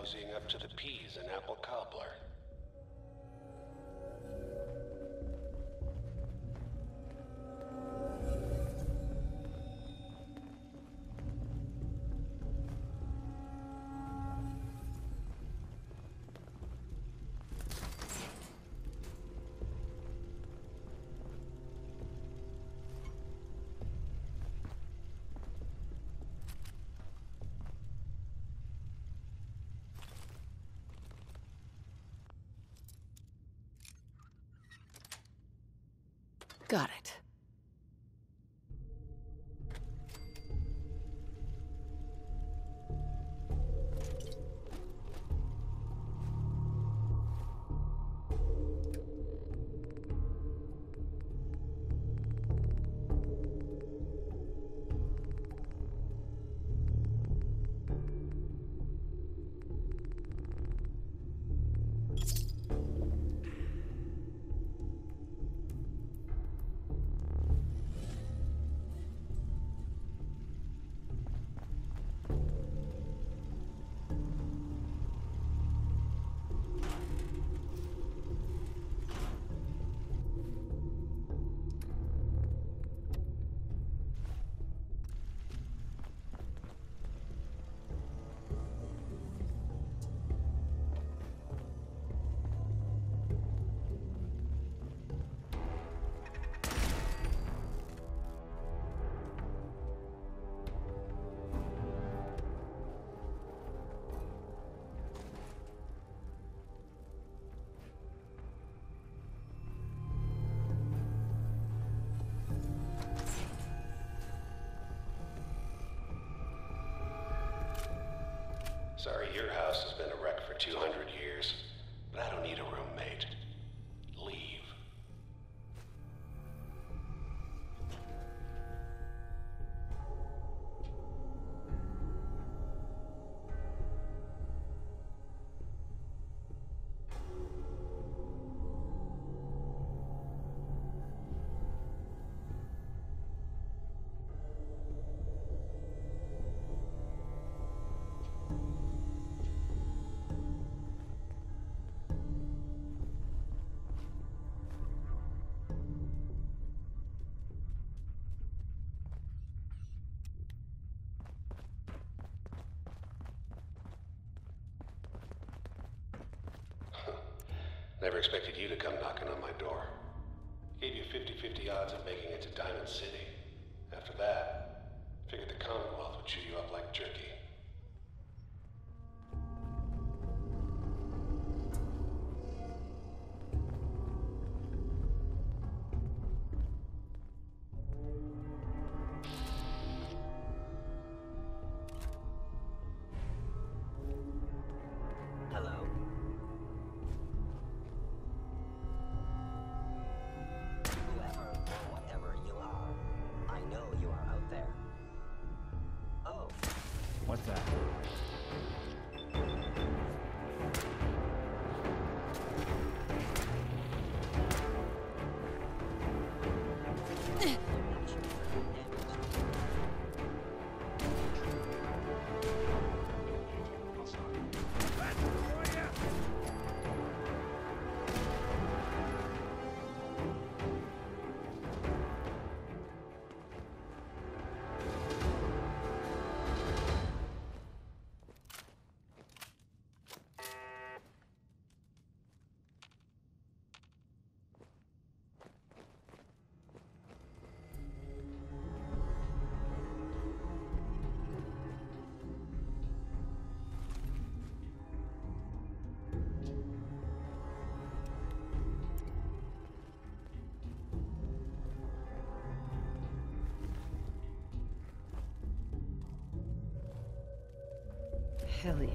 cozying up to the peas and apple cobbler. Got it. Sorry your house has been a wreck for 200 years, but I don't need a roommate. Leave. Never expected you to come knocking on my door. Gave you 50-50 odds of making it to Diamond City. After that, figured the Commonwealth would chew you up like jerky. What's that? Hell yeah.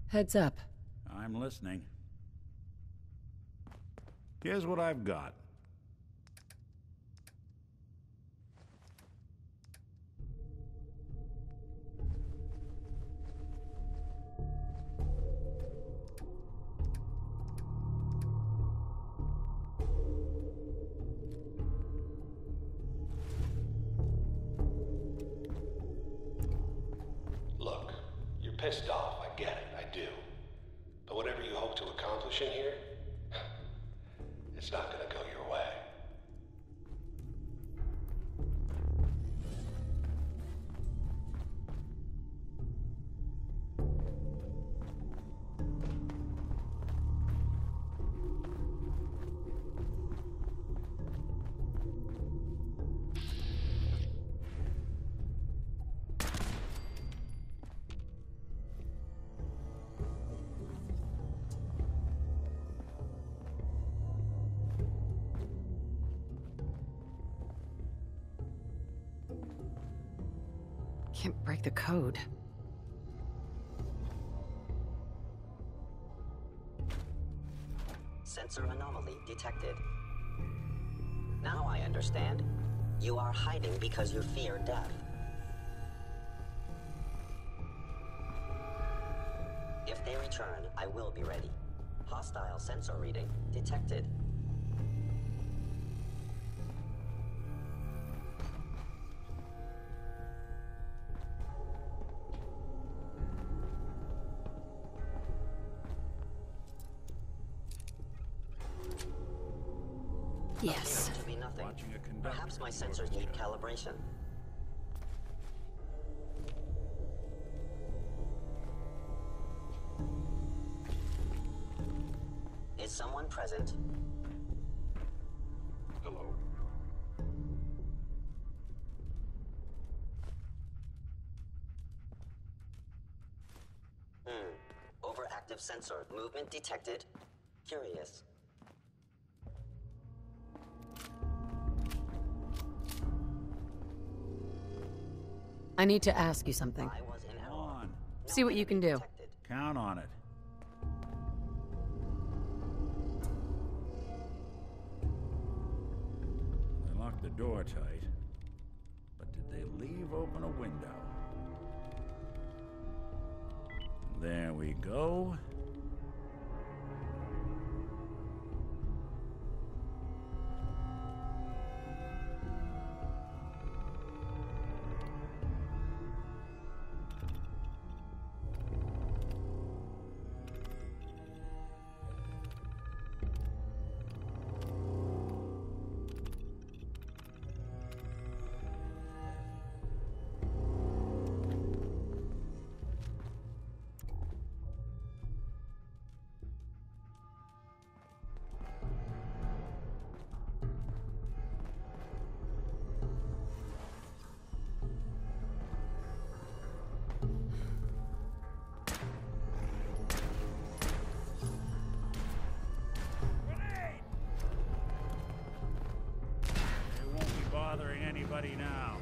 Heads up. I'm listening. Here's what I've got. pissed off, I get it, I do. But whatever you hope to accomplish in here, it's not gonna go your way. Can't break the code. Sensor anomaly detected. Now I understand. You are hiding because you fear death. If they return, I will be ready. Hostile sensor reading detected. Yes. Appears to be nothing. Watching a conductor. Perhaps my sensors need calibration. Is someone present? Hello. Overactive sensor. Movement detected. Curious. I need to ask you something. I was in Come error. on. See what you can do. Detected. Count on it. They locked the door tight. But did they leave open a window? There we go. They won't be bothering anybody now.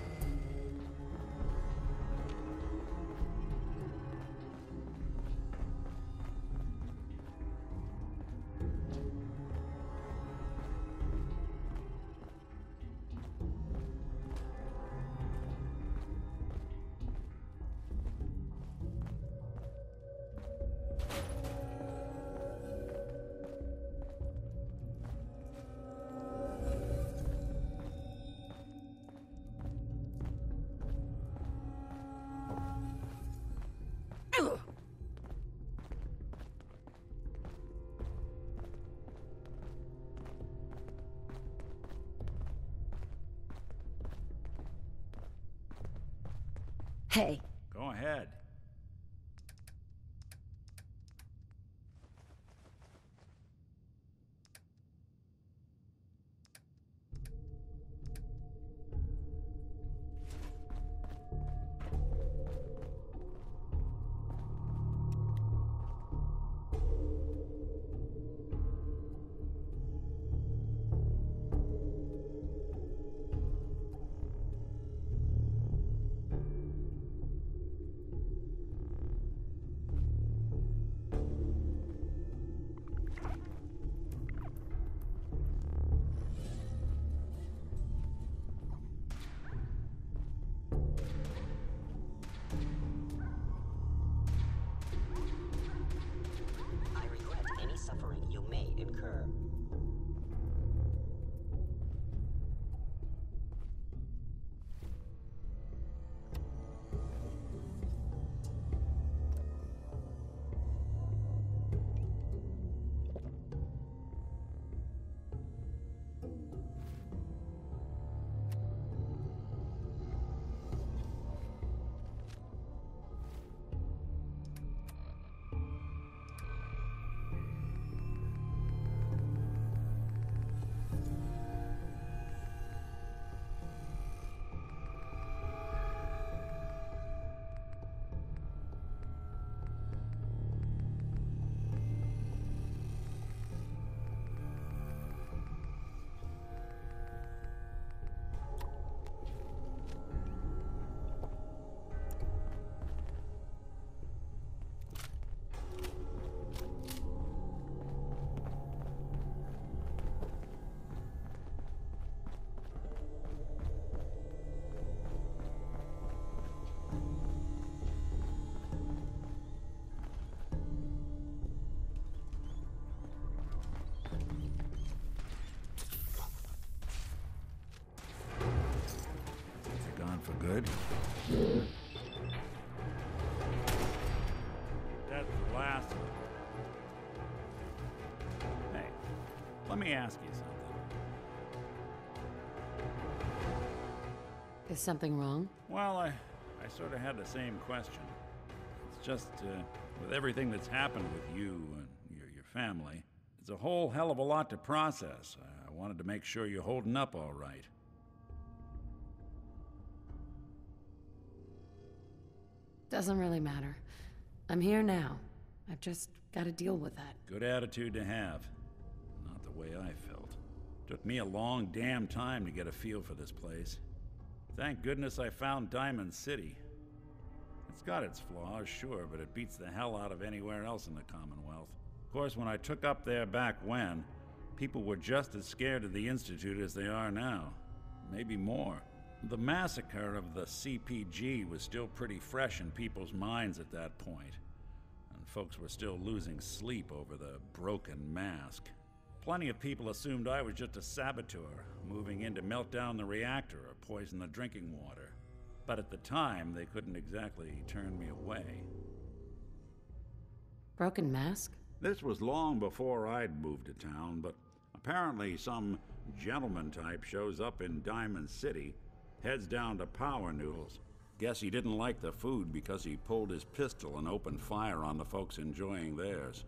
Hey, Go ahead. good. That's the last of it. Hey, let me ask you something. Is something wrong? Well, I sort of had the same question. It's just, with everything that's happened with you and your family, it's a whole hell of a lot to process. I wanted to make sure you're holding up all right. Doesn't really matter. I'm here now. I've just got to deal with that. Good attitude to have. Not the way I felt. Took me a long damn time to get a feel for this place. Thank goodness I found Diamond City. It's got its flaws, sure, but it beats the hell out of anywhere else in the Commonwealth. Of course, when I took up there back when, people were just as scared of the Institute as they are now. Maybe more. The massacre of the CPG was still pretty fresh in people's minds at that point, and folks were still losing sleep over the broken mask. Plenty of people assumed I was just a saboteur, moving in to melt down the reactor or poison the drinking water. But at the time, they couldn't exactly turn me away. Broken mask? This was long before I'd moved to town, but apparently some gentleman type shows up in Diamond City, heads down to Power Noodles. Guess he didn't like the food because he pulled his pistol and opened fire on the folks enjoying theirs.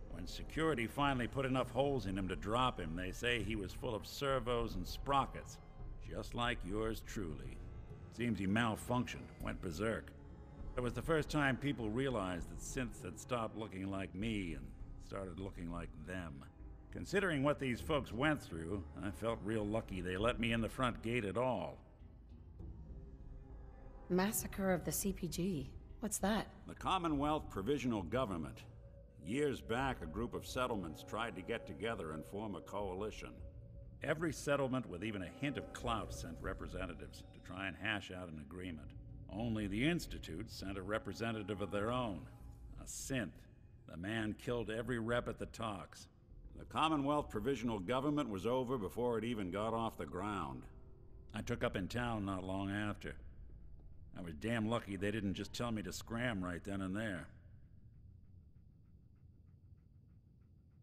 When security finally put enough holes in him to drop him, they say he was full of servos and sprockets, just like yours truly. Seems he malfunctioned, went berserk. It was the first time people realized that synths had stopped looking like me and started looking like them. Considering what these folks went through, I felt real lucky they let me in the front gate at all. Massacre of the CPG. What's that? The Commonwealth Provisional Government. Years back, a group of settlements tried to get together and form a coalition. Every settlement with even a hint of clout sent representatives to try and hash out an agreement. Only the Institute sent a representative of their own, a synth. The man killed every rep at the talks. The Commonwealth Provisional Government was over before it even got off the ground. I took up in town not long after. I was damn lucky they didn't just tell me to scram right then and there.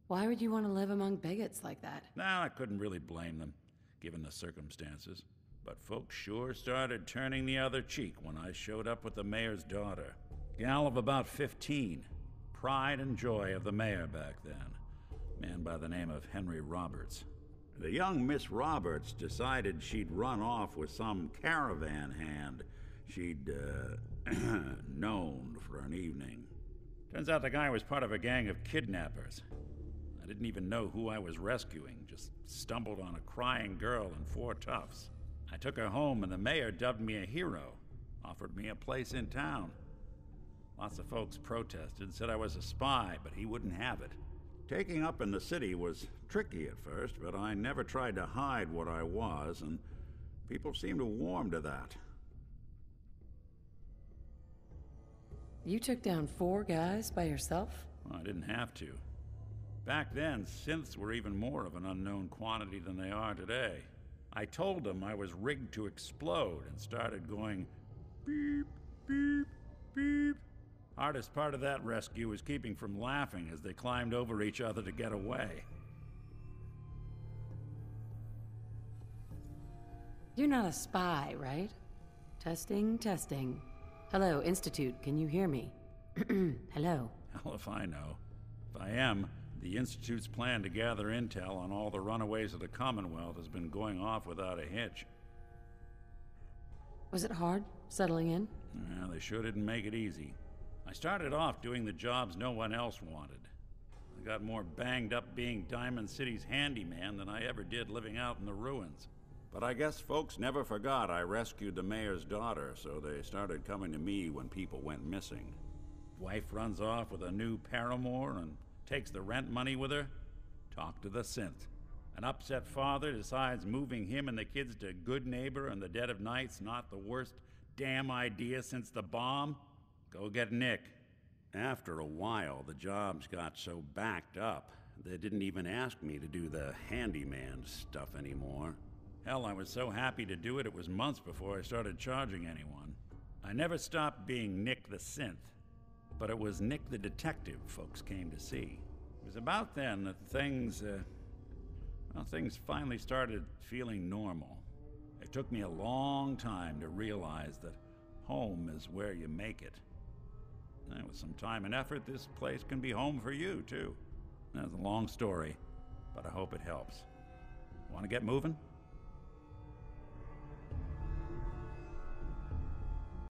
Why would you want to live among bigots like that? Now, I couldn't really blame them, given the circumstances. But folks sure started turning the other cheek when I showed up with the mayor's daughter. Gal of about 15. Pride and joy of the mayor back then. Man by the name of Henry Roberts. The young Miss Roberts decided she'd run off with some caravan hand she'd, known for an evening. Turns out the guy was part of a gang of kidnappers. I didn't even know who I was rescuing, just stumbled on a crying girl and 4 toughs. I took her home and the mayor dubbed me a hero, offered me a place in town. Lots of folks protested, said I was a spy, but he wouldn't have it. Taking up in the city was tricky at first, but I never tried to hide what I was, and people seemed to warm to that. You took down 4 guys by yourself? Well, I didn't have to. Back then, synths were even more of an unknown quantity than they are today. I told them I was rigged to explode and started going beep, beep, beep. Hardest part of that rescue was keeping from laughing as they climbed over each other to get away. You're not a spy, right? Testing, testing. Hello, Institute, can you hear me? Hello. Hell if I know. If I am, the Institute's plan to gather intel on all the runaways of the Commonwealth has been going off without a hitch. Was it hard, settling in? Yeah, they sure didn't make it easy. I started off doing the jobs no one else wanted. I got more banged up being Diamond City's handyman than I ever did living out in the ruins. But I guess folks never forgot I rescued the mayor's daughter, so they started coming to me when people went missing. Wife runs off with a new paramour and takes the rent money with her. Talk to the synth. An upset father decides moving him and the kids to Good Neighbor in the dead of night's not the worst damn idea since the bomb. Go get Nick. After a while, the jobs got so backed up, they didn't even ask me to do the handyman stuff anymore. Hell, I was so happy to do it, it was months before I started charging anyone. I never stopped being Nick the Synth, but it was Nick the Detective folks came to see. It was about then that things finally started feeling normal. It took me a long time to realize that home is where you make it. And with some time and effort, this place can be home for you, too. That's a long story, but I hope it helps. Want to get moving?